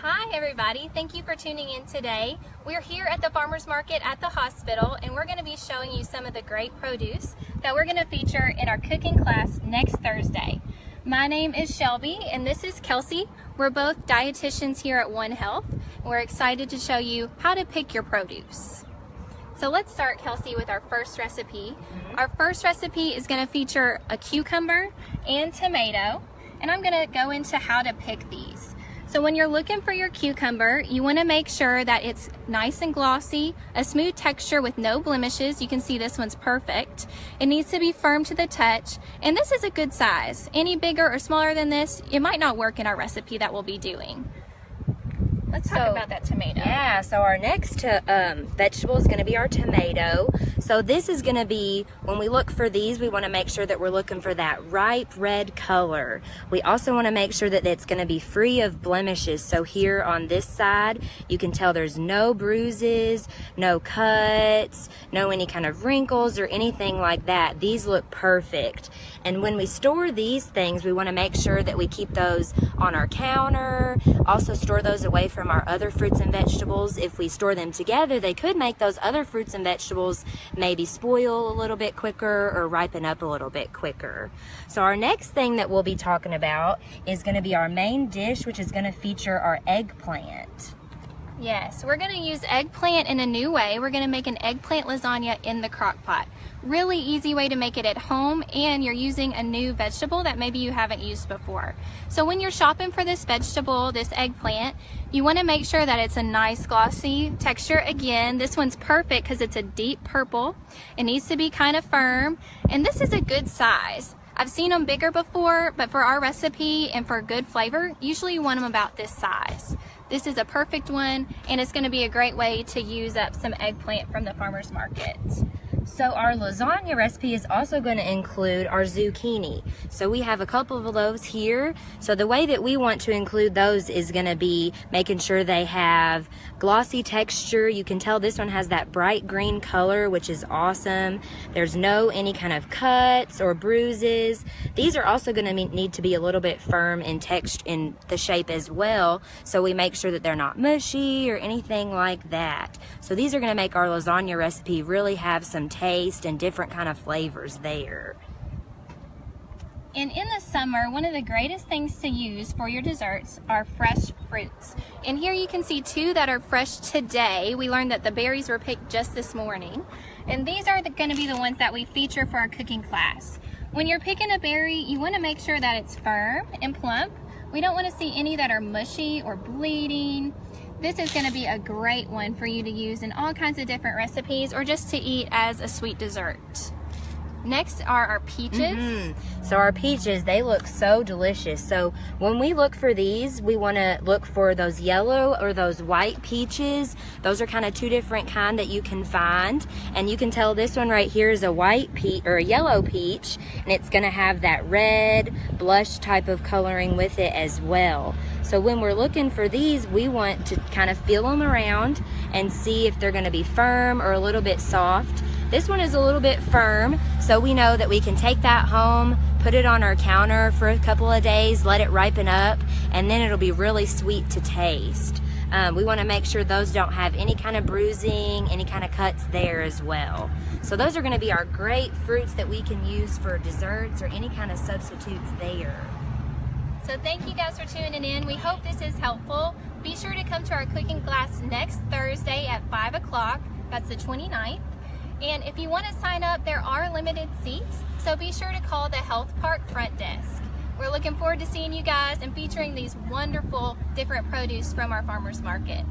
Hi everybody, thank you for tuning in today. We're here at the farmers market at the hospital and we're going to be showing you some of the great produce that we're going to feature in our cooking class next Thursday. My name is Shelby and this is Kelsey. We're both dietitians here at One Health. We're excited to show you how to pick your produce. So let's start, Kelsey, with our first recipe. Our first recipe is going to feature a cucumber and tomato, and I'm going to go into how to pick these. So when you're looking for your cucumber, you want to make sure that it's nice and glossy, a smooth texture with no blemishes. You can see this one's perfect. It needs to be firm to the touch, and this is a good size. Any bigger or smaller than this, it might not work in our recipe that we'll be doing. Let's talk about that tomato. Yeah, so our next vegetable is going to be our tomato. So this is going to be, when we look for these, we want to make sure that we're looking for that ripe red color. We also want to make sure that it's going to be free of blemishes. So here on this side, you can tell there's no bruises, no cuts, no any kind of wrinkles or anything like that. These look perfect. And when we store these things, we want to make sure that we keep those on our counter, also store those away from our other fruits and vegetables. If we store them together, they could make those other fruits and vegetables maybe spoil a little bit quicker or ripen up a little bit quicker. So our next thing that we'll be talking about is going to be our main dish, which is going to feature our eggplant. Yes, we're going to use eggplant in a new way. We're going to make an eggplant lasagna in the crock pot. Really easy way to make it at home, and you're using a new vegetable that maybe you haven't used before. So when you're shopping for this vegetable, this eggplant, you want to make sure that it's a nice glossy texture. Again, this one's perfect because it's a deep purple. It needs to be kind of firm, and this is a good size. I've seen them bigger before, but for our recipe and for good flavor, usually you want them about this size. This is a perfect one, and it's going to be a great way to use up some eggplant from the farmer's market. So our lasagna recipe is also going to include our zucchini. So we have a couple of those here. So the way that we want to include those is going to be making sure they have glossy texture. You can tell this one has that bright green color, which is awesome. There's no any kind of cuts or bruises. These are also going to need to be a little bit firm in texture in the shape as well. So we make sure that they're not mushy or anything like that. So these are going to make our lasagna recipe really have some taste and different kind of flavors there. And in the summer, one of the greatest things to use for your desserts are fresh fruits. And here you can see two that are fresh today. We learned that the berries were picked just this morning. And these are going to be the ones that we feature for our cooking class. When you're picking a berry, you want to make sure that it's firm and plump. We don't want to see any that are mushy or bleeding. This is going to be a great one for you to use in all kinds of different recipes or just to eat as a sweet dessert. Next are our peaches. So our peaches, they look so delicious. So when we look for these, we want to look for those yellow or those white peaches. Those are kind of two different kind that you can find. And you can tell this one right here is a white peach or a yellow peach, and it's going to have that red blush type of coloring with it as well. So when we're looking for these, we want to kind of feel them around and see if they're going to be firm or a little bit soft. This one is a little bit firm, so we know that we can take that home, put it on our counter for a couple of days, let it ripen up, and then it'll be really sweet to taste. We want to make sure those don't have any kind of bruising, any kind of cuts there as well. So those are going to be our great fruits that we can use for desserts or any kind of substitutes there. So thank you guys for tuning in. We hope this is helpful. Be sure to come to our cooking class next Thursday at 5 o'clock. That's the 29th. And if you want to sign up, there are limited seats, so be sure to call the Health Park front desk. We're looking forward to seeing you guys and featuring these wonderful different produce from our farmers market.